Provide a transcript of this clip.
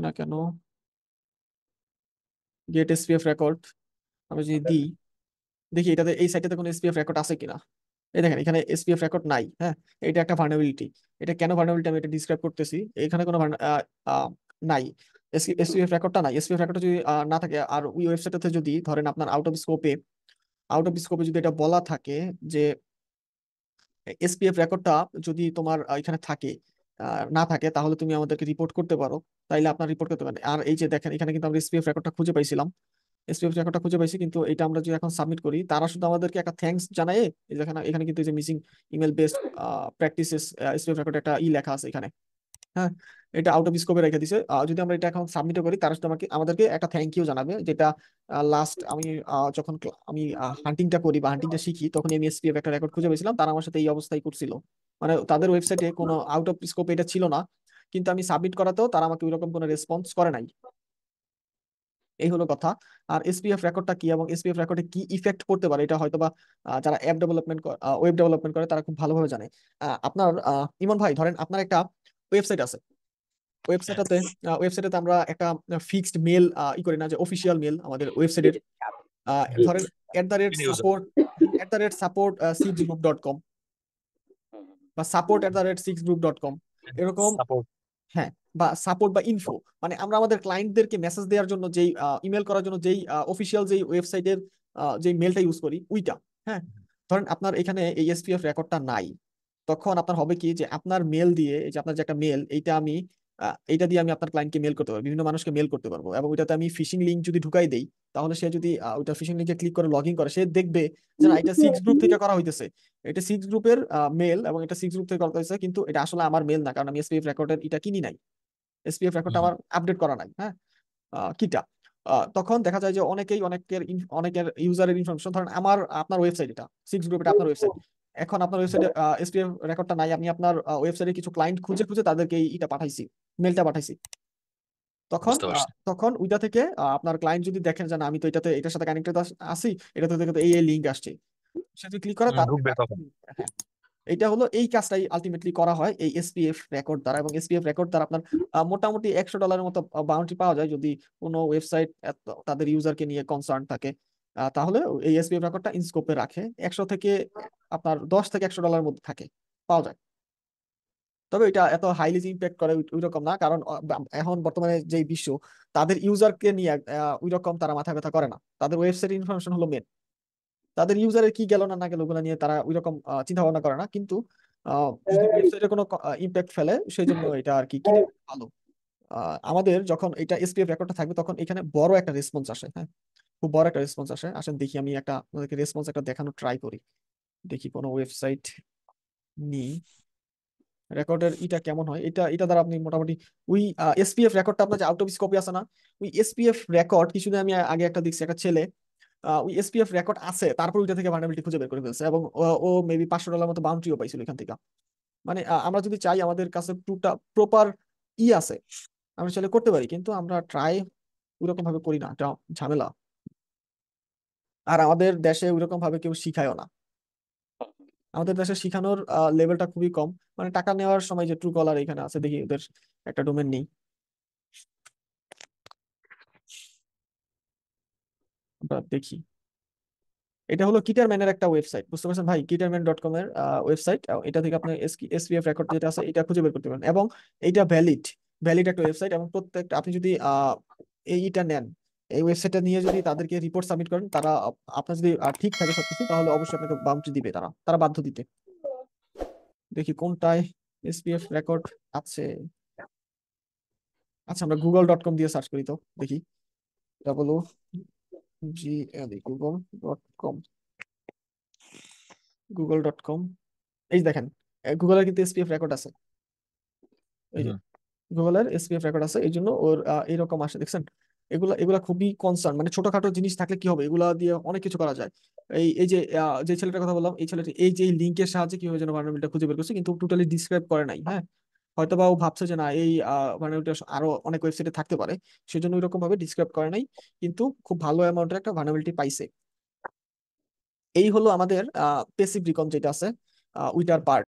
না কেন gate SPF record আমি যদি দিই, দেখি এটাতে এই সাইটটাতে কোনো এসপিএফ রেকর্ড আছে কিনা। এই দেখেন এখানে এসপিএফ রেকর্ড নাই। হ্যাঁ, এটা একটা ভার্নাবিলিটি। এটা কেন ভার্নাবিলিটি আমি এটা ডিসক্রাইব করতেছি। এখানে কোনো নাই, এসপিএফ রেকর্ডটা নাই। এসপিএফ রেকর্ডটা যদি না থাকে, আর ওই ওয়েবসাইটটাতে যদি ধরেন আপনার আউট অফ স্কোপে যদি এটা বলা থাকে যে এসপিএফ রেকর্ডটা যদি তোমার এখানে থাকে, না থাকে, তাহলে তুমি আমাদেরকে রিপোর্ট করতে পারো। তাইলে আপনার রিপোর্ট করতে পারেন। আর এই যে দেখেন এখানে কিন্তু আমরা এসপিএফ রেকর্ডটা খুঁজে পাইছিলাম, এসপিএফ রেকর্ডটা খুঁজে পাইছি, কিন্তু এটা আমরা যদি এখন সাবমিট করি, তারা শুধু আমাদেরকে একটা থ্যাঙ্কস জানায়। এই দেখেন এখানে কিন্তু এই যে missing email based practices SPF record একটা লেখা আছে এখানে। হ্যাঁ, এটা আউট অফ স্কোপে রেখে দিছে। যদি আমরা এটা এখন সাবমিট করি, তারা শুধু আমাদেরকে একটা থ্যাংক ইউ জানাবে, যেটা লাস্ট আমি যখন আমি হান্টিংটা করি বা হান্টিংটা শিখি, তখন আমি এসপিএফ একটা রেকর্ড খুঁজে পেয়েছিলাম। তারা আমার সাথে এই অবস্থায় করছিল, মানে তাদের ওয়েবসাইটে কোনো আউট অফ স্কোপ এটা ছিল না, কিন্তু আমি সাবমিট করাতেও তারা আমাকে ওইরকম কোনো রেসপন্স করে নাই। এই হলো কথা। আর এসপিএফ রেকর্ডটা কি এবং এসপিএফ রেকর্ডে কি ইফেক্ট পড়তে পারে, এটা হয়তোবা যারা অ্যাপ ডেভেলপমেন্ট ওয়েব ডেভেলপমেন্ট করে তারা খুব ভালোভাবে জানে। আপনার ইমন ভাই, ধরেন আপনার একটা ওয়েবসাইট আছে। ওয়েবসাইটটাতে ওয়েবসাইটে আমরা একটা ফিক্সড মেল করি না, যে অফিসিয়াল মেল আমাদের ওয়েবসাইটের, ধরেন @support@sigsgroup.com বা support@sigsgroup.com এরকম। সাপোর্ট। হ্যাঁ, বা সাপোর্ট বা ইনফো, মানে আমরা আমাদের ক্লায়েন্টদেরকে মেসেজ দেওয়ার জন্য যেই ইমেল করার জন্য যেই অফিসিয়াল যেই ওয়েবসাইটের যে মেলটা ইউজ করি ওইটা। হ্যাঁ, ধরেন আপনার এখানে এই এসপিএফ রেকর্ডটা নাই, তখন আপনার হবে কি, যে আপনার মেল দিয়ে, এই যে আপনার যে একটা মেল, এইটা দিয়ে আমি আপনার ক্লায়েন্টকে মেল করতে পারবো, বিভিন্ন মানুষকে মেল করতে পারবো, এবং ওইটাতে আমি ফিশিং লিঙ্ক যদি ঢুকাই দেই, তাহলে সে যদি ওইটা ফিশিং লিঙ্কে ক্লিক করে লগ ইন করে, সে দেখবে যে না, এটা সিক্স গ্রুপ থেকে করা হইতেছে, এটা সিক্স গ্রুপের মেল, এবং এটা সিক্স গ্রুপ থেকে করা হয়েছে, কিন্তু এটা আসলে আমার মেল না, কারণ আমি এসপিএফ রেকর্ডের এটা কিনি নাই, এসপিএফ রেকর্ডটা আমার আপডেট করা নাই। হ্যাঁ, কিটা তখন দেখা যায় যে অনেকের ইউজারের ইনফরমেশন, ধরেন আপনার ওয়েবসাইট, এটা সিক্স গ্রুপ, এটা আপনার ওয়েবসাইট। এখন আপনার ওয়েবসাইটে এসপিএফ রেকর্ডটা নাই, আমি আপনার ওয়েবসাইটে কিছু ক্লায়েন্ট খুঁজে খুঁজে তাদেরকে এটা পাঠাইছি, মেলটা পাঠাইছি। তখন বুঝতে পারছি। তখন ওইটা থেকে আপনার ক্লায়েন্ট যদি দেখেন যে না, আমি তো এটার সাথে কানেক্টেড আছি, এটাতে থেকে তো এই লিঙ্ক আসছে, সে যদি ক্লিক করে তার, ঢুকবে তখন। হ্যাঁ, এটা হলো এই কাজটাই আলটিমেটলি করা হয় এই এসপিএফ রেকর্ড দ্বারা। এবং এসপিএফ রেকর্ড দ্বারা আপনার মোটামুটি $100 মতো বাউন্টি পাওয়া যায়, যদি কোনো ওয়েবসাইট তাদের ইউজারকে নিয়ে কনসার্ন থাকে। তাহলে এই এসপিএফ রেকর্ডটা ইনস্কোপে রাখে 100 থেকে, আপনার 10 থেকে $100 মধ্যে থাকে, পাওয়া যায়। তবে এটা এত হাইলি ইম্প্যাক্ট করে ওই রকম না, কারণ এখন বর্তমানে যে বিশ্ব, তাদের ইউজারকে নিয়ে ওই রকম তারা মাথা ব্যথা করে না, তাদের ওয়েবসাইট ইনফরমেশন হলো মেন। তাদের ইউজারের কি গেল না না গেল ওগুলো নিয়ে তারা ওইরকম চিন্তা ভাবনা করে না, কিন্তু যদি ওয়েবসাইটে কোনো ইম্প্যাক্ট ফেলে, সেই জন্য এটা আর কি কিনে ভালো। আমাদের যখন এটা এসপিএফ রেকর্ডটা থাকবে, তখন এখানে বড় একটা রেসপন্স আসে। হ্যাঁ, খুব বড় একটা রেসপন্স আসে। আসেন দেখি, আমি আপনাদেরকে রেসপন্স একটা দেখানো ট্রাই করি। দেখি কোনো ওয়েবসাইট নি রেকর্ডের এটা কেমন হয়। এটা এটা দ্বারা আপনি মোটামুটি ওই এসপিএফ রেকর্ডটা, আপনার যে আউট অফ স্কোপে আছে না, ওই এসপিএফ রেকর্ড কিছুদিন আমি আগে একটা দেখছি, একটা ছেলে ওই এসপিএফ রেকর্ড আছে, তারপর ওইটা থেকে ভার্নাবিলিটি খুঁজে বের করে ফেলছে, এবং ও মেবি $500 মতো বাউন্টিও পাইছিল এখান থেকে। মানে আমরা যদি চাই, আমাদের কাছে প্রপার আছে, আমরা চাইলে করতে পারি, কিন্তু আমরা ট্রাই ওইরকম ভাবে করি না, এটা ঝামেলা। আর আমাদের দেশে ওইরকম ভাবে কেউ শিখায়ও না, আমাদের দেশে শিখানোর লেভেলটা খুবই কম। মানে টাকা নেওয়ার সময় যে ট্রু কলার এখানে আছে, দেখি ওদের একটা ডোমেন নেই, আমরা দেখি। এটা হলো কিটারম্যানের একটা ওয়েবসাইট, বুঝতে পারছেন ভাই, কিটারম্যান.com এর ওয়েবসাইট। এটা থেকে আপনি এসপিএফ রেকর্ড যেটা আছে এটা খুঁজে বের করতে পারেন, এবং এইটা ভ্যালিড, ভ্যালিড একটা ওয়েবসাইট। এবং প্রত্যেকটা আপনি যদি এইটা নেন, এই ওয়েবসাইটটা নিয়ে যদি তাদেরকে রিপোর্ট সাবমিট করেন, তারা আপনার যদি ঠিক থাকে সবকিছু, তাহলে অবশ্যই আপনাকে বাউন্টি দিবে, তারা তারা বাধ্য দিতে। দেখি কোনটায় এসপিএফ রেকর্ড আছে। আচ্ছা, আমরা গুগল.com দিয়ে সার্চ করি তো, দেখি। গুগল.com, গুগল.com, এই যে দেখেন, গুগলের কিন্তু এসপিএফ রেকর্ড আছে, এই যে হুম। গুগলের এসপিএফ রেকর্ড আছে, এই জন্য ওর এইরকম আসে, দেখছেন। এগুলা এগুলা খুবই কনসার্ন, মানে ছোটখাটো জিনিস থাকলে কি হবে, এগুলা দিয়ে অনেক কিছু করা যায়। এই যে যে ছেলেটার কথা বললাম, এই ছেলেটি এই যে লিঙ্কের সাহায্যে কিভাবে যেন ভার্নাবিলিটি খুঁজে বের করছে, কিন্তু টোটালি ডিসক্রাইব করে নাই। হ্যাঁ, হয়তোবা ও ভাবছে যে না, এই ভার্নাবিলিটি আরো অনেক ওয়েবসাইটে থাকতে পারে, সেজন্য ওইরকম ভাবে ডিসক্রাইব করে নাই, কিন্তু খুব ভালো অ্যামাউন্টের একটা ভার্নাবিলিটি পাইছে। এই হলো আমাদের পেসিভ রিকন যেটা আছে, ওইটার পার্ট।